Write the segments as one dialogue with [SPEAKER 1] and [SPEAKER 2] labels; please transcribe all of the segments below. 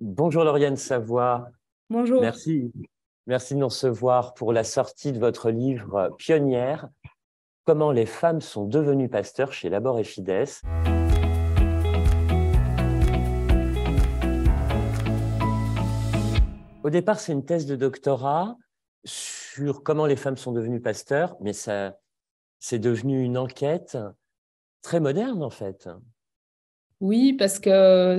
[SPEAKER 1] Bonjour Lauriane Savoie,
[SPEAKER 2] Bonjour.
[SPEAKER 1] merci. Merci de nous recevoir pour la sortie de votre livre Pionnière, Comment les femmes sont devenues pasteurs chez Labor et Fides. Au départ, c'est une thèse de doctorat sur comment les femmes sont devenues pasteurs, mais c'est devenu une enquête très moderne en fait.
[SPEAKER 2] Oui, parce que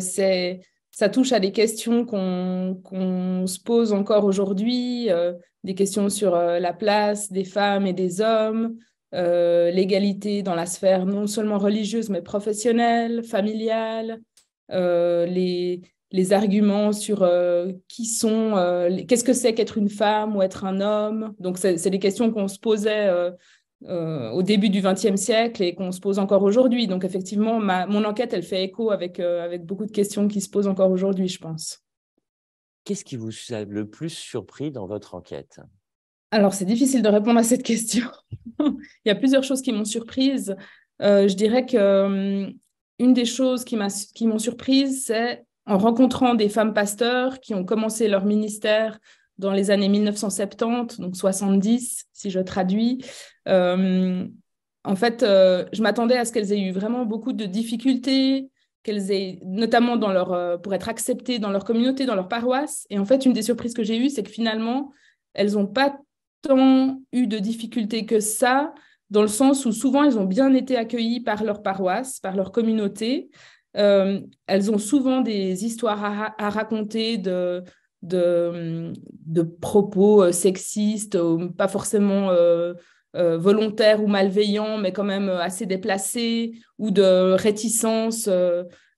[SPEAKER 2] ça touche à des questions qu'on se pose encore aujourd'hui, des questions sur la place des femmes et des hommes, l'égalité dans la sphère non seulement religieuse, mais professionnelle, familiale, les arguments sur qu'est-ce que c'est qu'être une femme ou être un homme. Donc, c'est des questions qu'on se posait au début du XXe siècle et qu'on se pose encore aujourd'hui. Donc, effectivement, mon enquête, elle fait écho avec beaucoup de questions qui se posent encore aujourd'hui, je pense.
[SPEAKER 1] Qu'est-ce qui vous a le plus surpris dans votre enquête?
[SPEAKER 2] Alors, c'est difficile de répondre à cette question. Il y a plusieurs choses qui m'ont surprise. Je dirais que une des choses qui m'ont surprise, c'est en rencontrant des femmes pasteurs qui ont commencé leur ministère dans les années 1970, donc 70, si je traduis. Euh, En fait, je m'attendais à ce qu'elles aient eu vraiment beaucoup de difficultés, qu'elles aient, notamment pour être acceptées dans leur communauté, dans leur paroisse. Et en fait, une des surprises que j'ai eues, c'est que finalement, elles n'ont pas tant eu de difficultés que ça, dans le sens où souvent, elles ont bien été accueillies par leur paroisse, par leur communauté. Elles ont souvent des histoires à raconter de propos sexistes, pas forcément volontaires ou malveillants, mais quand même assez déplacés, ou de réticences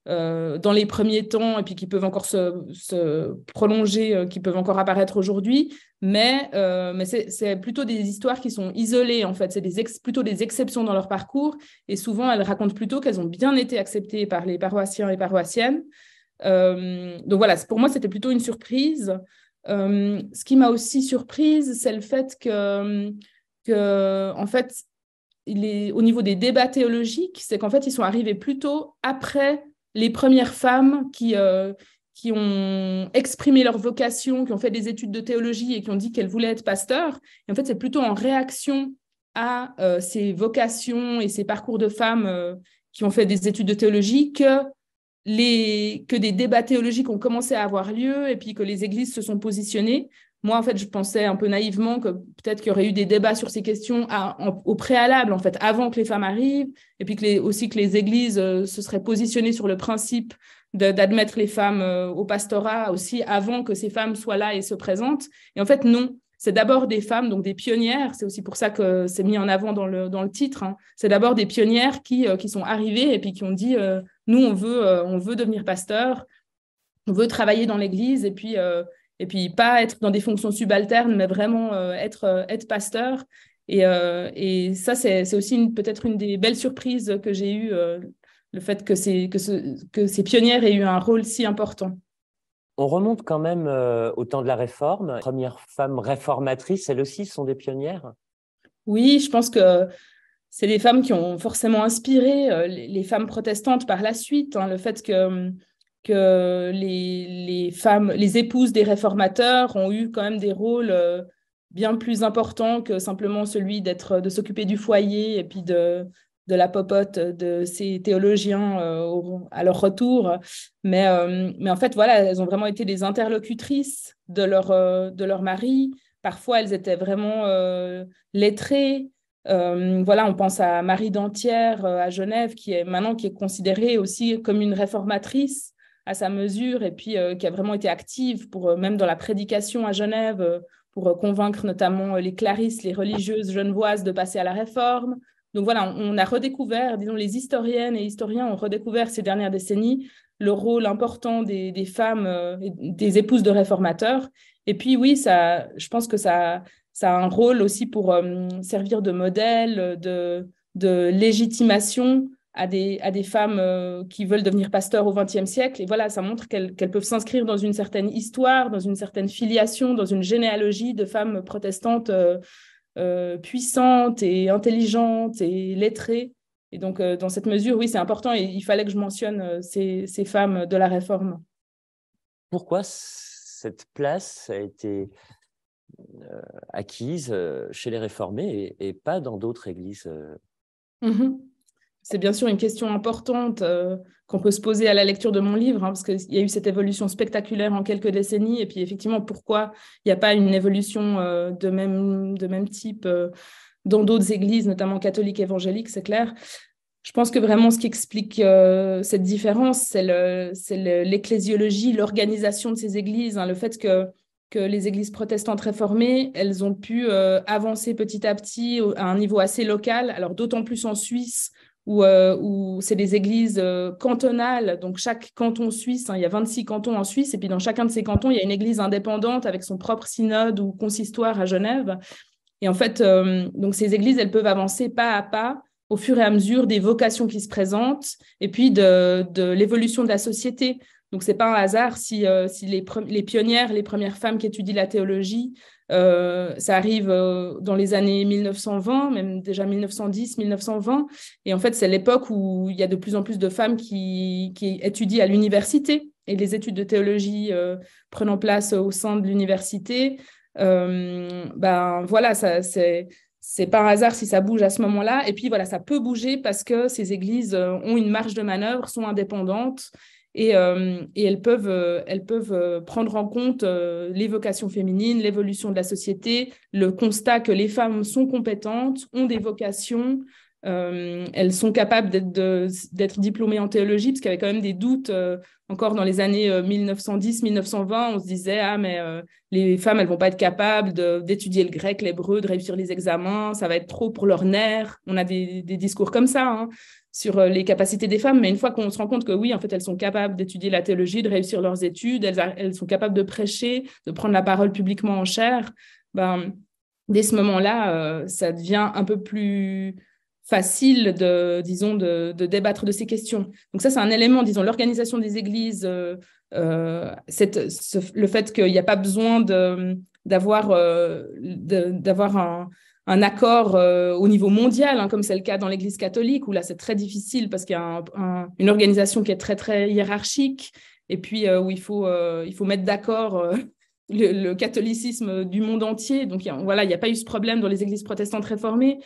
[SPEAKER 2] dans les premiers temps, et puis qui peuvent encore se prolonger, qui peuvent encore apparaître aujourd'hui. Mais c'est plutôt des histoires qui sont isolées, en fait. C'est plutôt des exceptions dans leur parcours. Et souvent, elles racontent plutôt qu'elles ont bien été acceptées par les paroissiens et paroissiennes. Donc voilà, pour moi, c'était plutôt une surprise. Ce qui m'a aussi surprise, c'est le fait que en fait, au niveau des débats théologiques, c'est qu'en fait, ils sont arrivés plutôt après les premières femmes qui ont exprimé leur vocation, qui ont fait des études de théologie et qui ont dit qu'elles voulaient être pasteurs. Et en fait, c'est plutôt en réaction à ces vocations et ces parcours de femmes qui ont fait des études de théologie que des débats théologiques ont commencé à avoir lieu et puis que les églises se sont positionnées. Moi, en fait, je pensais un peu naïvement que peut-être qu'il y aurait eu des débats sur ces questions au préalable, en fait, avant que les femmes arrivent, et puis aussi que les églises se seraient positionnées sur le principe d'admettre les femmes au pastorat aussi avant que ces femmes soient là et se présentent. Et en fait, non. C'est d'abord des femmes, donc des pionnières, c'est aussi pour ça que c'est mis en avant dans le titre, hein. C'est d'abord des pionnières qui sont arrivées et puis qui ont dit nous, on veut devenir pasteur, on veut travailler dans l'Église et puis pas être dans des fonctions subalternes, mais vraiment être pasteur. Et ça, c'est aussi peut-être une des belles surprises que j'ai eues, le fait que ces pionnières aient eu un rôle si important.
[SPEAKER 1] On remonte quand même au temps de la Réforme. Les premières femmes réformatrices, elles aussi sont des pionnières.
[SPEAKER 2] Oui, je pense que c'est les femmes qui ont forcément inspiré les femmes protestantes par la suite, hein, le fait que les femmes, les épouses des réformateurs ont eu quand même des rôles bien plus importants que simplement celui de s'occuper du foyer et puis de la popote de ces théologiens à leur retour. Mais en fait, voilà, elles ont vraiment été des interlocutrices de leur mari. Parfois, elles étaient vraiment lettrées. Voilà, on pense à Marie d'Antière à Genève, qui est considérée aussi comme une réformatrice à sa mesure, et puis qui a vraiment été active même dans la prédication à Genève, pour convaincre notamment les clarisses, les religieuses genevoises de passer à la réforme. Donc voilà, on a redécouvert, disons, les historiennes et historiens ont redécouvert ces dernières décennies le rôle important des femmes, des épouses de réformateurs. Et puis oui, je pense que ça a un rôle aussi pour servir de modèle, de légitimation à des femmes qui veulent devenir pasteurs au XXe siècle. Et voilà, ça montre qu'elles peuvent s'inscrire dans une certaine histoire, dans une certaine filiation, dans une généalogie de femmes protestantes puissantes et intelligentes et lettrées. Et donc, dans cette mesure, oui, c'est important et il fallait que je mentionne ces femmes de la Réforme.
[SPEAKER 1] pourquoi cette place a été acquise chez les réformés et pas dans d'autres églises.
[SPEAKER 2] C'est bien sûr une question importante qu'on peut se poser à la lecture de mon livre, parce qu'il y a eu cette évolution spectaculaire en quelques décennies, et puis effectivement, pourquoi il n'y a pas une évolution de même type dans d'autres églises, notamment catholiques et évangéliques, c'est clair. Je pense que vraiment ce qui explique cette différence, c'est l'ecclésiologie, l'organisation de ces églises, le fait que les églises protestantes réformées, elles ont pu avancer petit à petit à un niveau assez local, alors d'autant plus en Suisse, où c'est des églises cantonales, donc chaque canton suisse, il y a 26 cantons en Suisse, et puis dans chacun de ces cantons, il y a une église indépendante avec son propre synode ou consistoire à Genève. Et en fait, donc ces églises, elles peuvent avancer pas à pas au fur et à mesure des vocations qui se présentent et puis de l'évolution de la société. Donc, ce n'est pas un hasard si les pionnières, les premières femmes qui étudient la théologie, ça arrive dans les années 1920, même déjà 1910, 1920. Et en fait, c'est l'époque où il y a de plus en plus de femmes qui étudient à l'université et les études de théologie prenant place au sein de l'université. Voilà, c'est pas un hasard si ça bouge à ce moment-là. Et puis voilà, ça peut bouger parce que ces églises ont une marge de manœuvre, sont indépendantes et elles peuvent prendre en compte les vocations féminines, l'évolution de la société, le constat que les femmes sont compétentes, ont des vocations. Elles sont capables d'être diplômées en théologie, parce qu'il y avait quand même des doutes encore dans les années 1910-1920. On se disait, ah, mais les femmes, elles ne vont pas être capables d'étudier le grec, l'hébreu, de réussir les examens, ça va être trop pour leurs nerfs. On a des discours comme ça sur les capacités des femmes, mais une fois qu'on se rend compte que oui, en fait, elles sont capables d'étudier la théologie, de réussir leurs études, elles sont capables de prêcher, de prendre la parole publiquement en chair, dès ce moment-là, ça devient un peu plus facile de débattre de ces questions. Donc ça, c'est un élément, disons, l'organisation des églises, le fait qu'il n'y a pas besoin d'avoir un accord au niveau mondial, comme c'est le cas dans l'Église catholique, où là, c'est très difficile parce qu'il y a une organisation qui est très, très hiérarchique, et puis où il faut mettre d'accord le catholicisme du monde entier. Donc, il n'y a pas eu ce problème dans les églises protestantes réformées.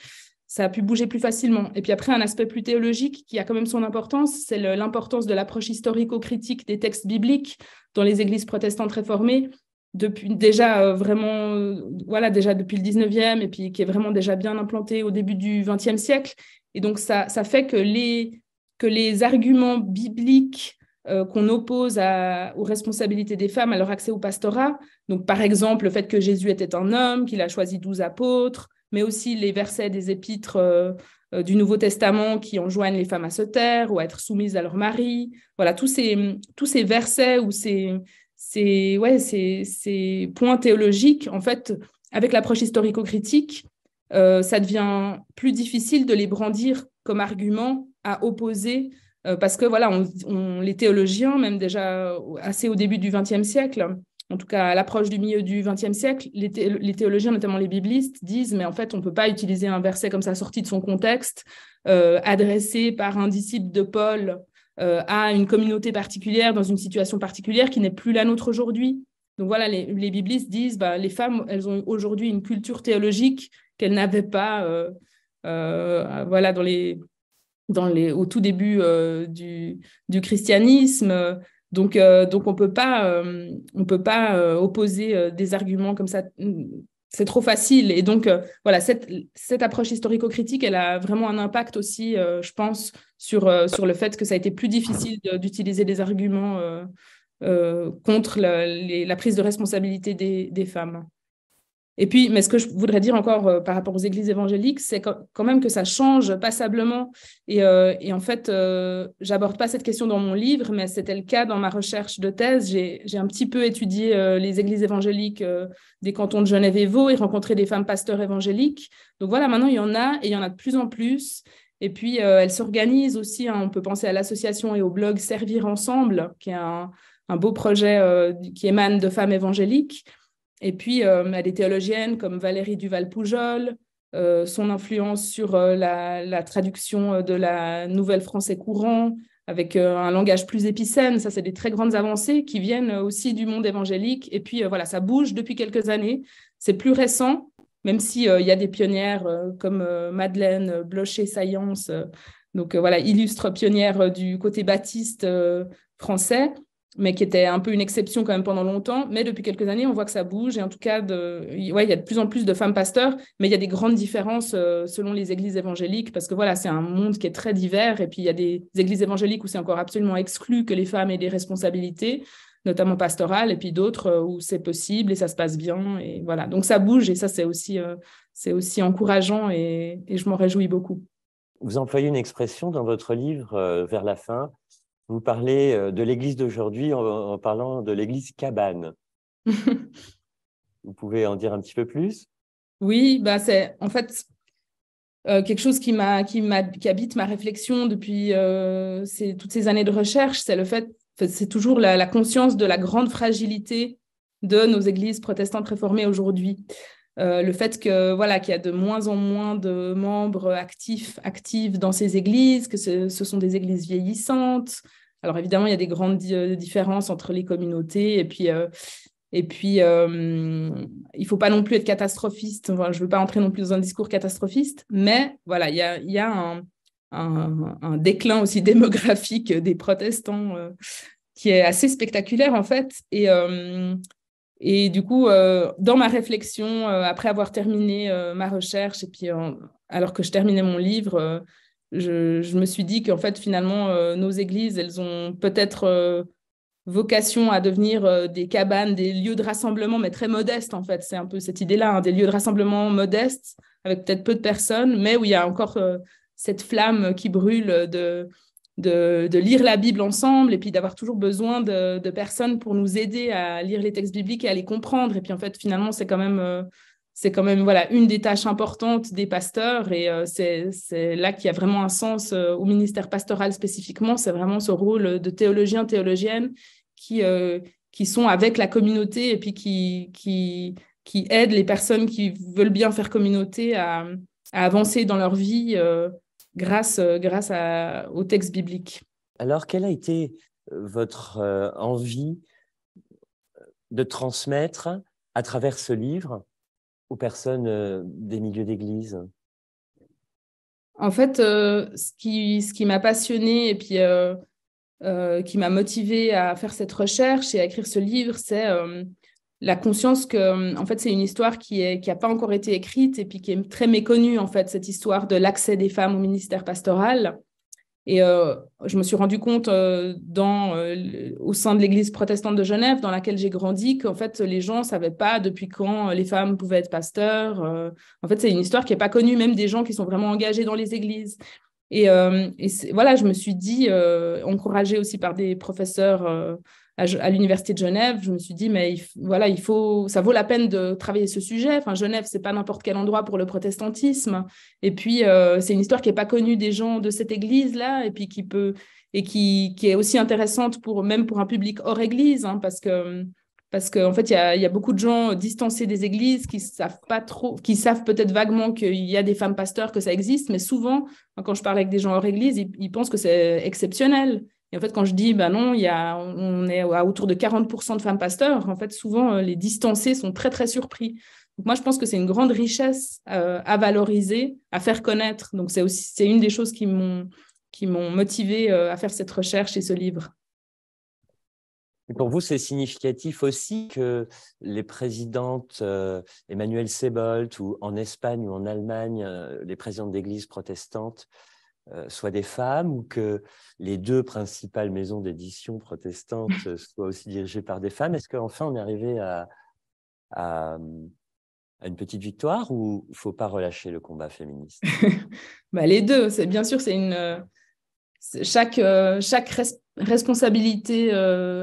[SPEAKER 2] Ça a pu bouger plus facilement. Et puis après, un aspect plus théologique qui a quand même son importance, c'est l'importance de l'approche historico-critique des textes bibliques dans les églises protestantes réformées, déjà depuis le 19e, et puis qui est vraiment déjà bien implanté au début du 20e siècle. Et donc, ça fait que les arguments bibliques qu'on oppose aux responsabilités des femmes, à leur accès au pastorat, donc par exemple le fait que Jésus était un homme, qu'il a choisi 12 apôtres, mais aussi les versets des épîtres du Nouveau Testament qui enjoignent les femmes à se taire ou à être soumises à leur mari. Voilà, tous ces versets ou ces points théologiques, en fait, avec l'approche historico-critique, ça devient plus difficile de les brandir comme argument à opposer, parce que voilà, les théologiens, même déjà assez au début du XXe siècle, en tout cas à l'approche du milieu du XXe siècle, les théologiens, notamment les biblistes, disent mais en fait, on ne peut pas utiliser un verset comme ça sorti de son contexte, adressé par un disciple de Paul à une communauté particulière, dans une situation particulière qui n'est plus la nôtre aujourd'hui. Donc voilà, les biblistes disent les femmes, elles ont aujourd'hui une culture théologique qu'elles n'avaient pas au tout début du christianisme. Donc on peut pas opposer des arguments comme ça. C'est trop facile. Et donc, voilà, cette approche historico-critique, elle a vraiment un impact aussi, je pense, sur le fait que ça a été plus difficile d'utiliser des arguments contre la prise de responsabilité des femmes. Et puis, mais ce que je voudrais dire encore par rapport aux églises évangéliques, c'est quand même que ça change passablement. Et en fait, j'aborde pas cette question dans mon livre, mais c'était le cas dans ma recherche de thèse. J'ai un petit peu étudié les églises évangéliques des cantons de Genève et Vaud et rencontré des femmes pasteurs évangéliques. Donc voilà, maintenant, il y en a et il y en a de plus en plus. Et puis, elles s'organisent aussi. On peut penser à l'association et au blog Servir Ensemble, qui est un beau projet qui émane de femmes évangéliques. Et puis, des théologiennes comme Valérie Duval-Poujol, son influence sur la traduction de la Nouvelle Français courant, avec un langage plus épicène. Ça, c'est des très grandes avancées qui viennent aussi du monde évangélique. Et puis, voilà, ça bouge depuis quelques années. C'est plus récent, même s'il y a des pionnières comme Madeleine Blocher-Saillance, voilà, illustre pionnière du côté baptiste français, mais qui était un peu une exception quand même pendant longtemps. Mais depuis quelques années, on voit que ça bouge. Et en tout cas, il y a de plus en plus de femmes pasteurs, mais il y a des grandes différences selon les églises évangéliques, parce que voilà, c'est un monde qui est très divers. Et puis, il y a des églises évangéliques où c'est encore absolument exclu que les femmes aient des responsabilités, notamment pastorales, et puis d'autres où c'est possible et ça se passe bien. Et voilà, donc ça bouge et ça, c'est aussi encourageant et je m'en réjouis beaucoup.
[SPEAKER 1] Vous employez une expression dans votre livre vers la fin. Vous parlez de l'Église d'aujourd'hui en parlant de l'Église cabane. Vous pouvez en dire un petit peu plus?
[SPEAKER 2] Oui, c'est en fait quelque chose qui habite ma réflexion depuis toutes ces années de recherche. C'est toujours la conscience de la grande fragilité de nos églises protestantes réformées aujourd'hui. Le fait que voilà qu'il y a de moins en moins de membres actifs dans ces églises, que ce sont des églises vieillissantes. Alors évidemment, il y a des grandes différences entre les communautés et puis il ne faut pas non plus être catastrophiste. Enfin, je ne veux pas entrer non plus dans un discours catastrophiste, mais voilà, il y a un déclin aussi démographique des protestants qui est assez spectaculaire en fait. Et du coup, dans ma réflexion, après avoir terminé ma recherche, et puis alors que je terminais mon livre, je me suis dit qu'en fait, finalement, nos églises, elles ont peut-être vocation à devenir des cabanes, des lieux de rassemblement, mais très modestes, en fait. C'est un peu cette idée-là, hein, des lieux de rassemblement modestes, avec peut-être peu de personnes, mais où il y a encore cette flamme qui brûle de lire la Bible ensemble et puis d'avoir toujours besoin de personnes pour nous aider à lire les textes bibliques et à les comprendre. Et puis en fait, finalement, c'est quand même voilà, une des tâches importantes des pasteurs et c'est là qu'il y a vraiment un sens au ministère pastoral spécifiquement. C'est vraiment ce rôle de théologien, théologienne qui sont avec la communauté et puis qui aident les personnes qui veulent bien faire communauté à avancer dans leur vie grâce au texte biblique.
[SPEAKER 1] Alors, quelle a été votre envie de transmettre à travers ce livre aux personnes des milieux d'église?
[SPEAKER 2] En fait, ce qui m'a passionnée et puis qui m'a motivée à faire cette recherche et à écrire ce livre, c'est la conscience que, en fait, c'est une histoire qui a pas encore été écrite et puis qui est très méconnue, en fait, cette histoire de l'accès des femmes au ministère pastoral. Et je me suis rendu compte au sein de l'Église protestante de Genève, dans laquelle j'ai grandi, qu'en fait, les gens ne savaient pas depuis quand les femmes pouvaient être pasteurs. En fait, c'est une histoire qui n'est pas connue, même des gens qui sont vraiment engagés dans les églises. Et voilà, je me suis dit, encouragée aussi par des professeurs à l'Université de Genève, je me suis dit, mais voilà, ça vaut la peine de travailler ce sujet. Enfin, Genève, c'est pas n'importe quel endroit pour le protestantisme. Et puis, c'est une histoire qui n'est pas connue des gens de cette église-là, et puis qui est aussi intéressante même pour un public hors église, hein, parce qu'en fait, il y a beaucoup de gens distancés des églises qui savent pas trop, qui savent peut-être vaguement qu'il y a des femmes pasteurs, que ça existe, mais souvent, quand je parle avec des gens hors église, ils pensent que c'est exceptionnel. Et en fait, quand je dis, non, on est à autour de 40% de femmes pasteurs, en fait, souvent, les distancés sont très, très surpris. Donc, moi, je pense que c'est une grande richesse à valoriser, à faire connaître. Donc, c'est une des choses qui m'ont motivée à faire cette recherche et ce livre.
[SPEAKER 1] Et pour vous, c'est significatif aussi que les présidentes Emmanuelle Seebold ou en Espagne ou en Allemagne, les présidentes d'églises protestantes soient des femmes, ou que les deux principales maisons d'édition protestantes soient aussi dirigées par des femmes. Est-ce qu'enfin on est arrivé à une petite victoire, ou il ne faut pas relâcher le combat féministe?
[SPEAKER 2] Les deux, bien sûr, chaque responsabilité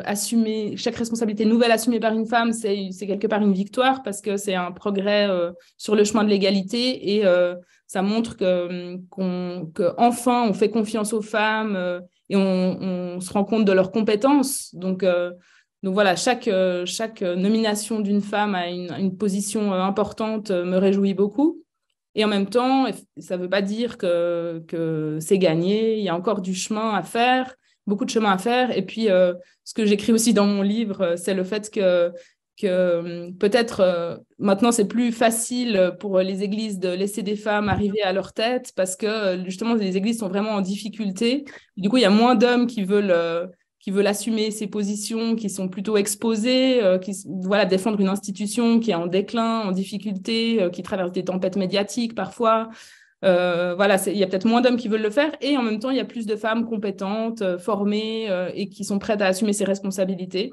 [SPEAKER 2] assumée, chaque responsabilité nouvelle assumée par une femme, c'est quelque part une victoire, parce que c'est un progrès sur le chemin de l'égalité, et ça montre qu'enfin on fait confiance aux femmes et on se rend compte de leurs compétences. Donc voilà, chaque nomination d'une femme à une position importante me réjouit beaucoup. Et en même temps, ça ne veut pas dire que c'est gagné. Il y a encore du chemin à faire. beaucoup de chemin à faire. Et puis, ce que j'écris aussi dans mon livre, c'est le fait que peut-être maintenant c'est plus facile pour les églises de laisser des femmes arriver à leur tête parce que justement les églises sont vraiment en difficulté. Du coup, il y a moins d'hommes qui veulent assumer ces positions, qui sont plutôt exposés, voilà, défendre une institution qui est en déclin, en difficulté, qui traverse des tempêtes médiatiques parfois. Voilà, il y a peut-être moins d'hommes qui veulent le faire et en même temps, il y a plus de femmes compétentes, formées et qui sont prêtes à assumer ces responsabilités.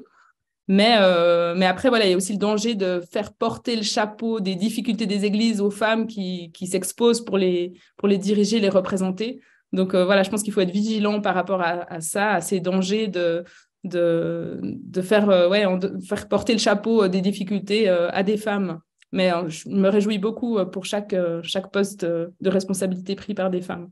[SPEAKER 2] Mais après, voilà, il y a aussi le danger de faire porter le chapeau des difficultés des églises aux femmes qui s'exposent pour les diriger, les représenter. Donc voilà, je pense qu'il faut être vigilant par rapport à ça, à ces dangers de faire, de faire porter le chapeau des difficultés à des femmes. Mais je me réjouis beaucoup pour chaque poste de responsabilité pris par des femmes.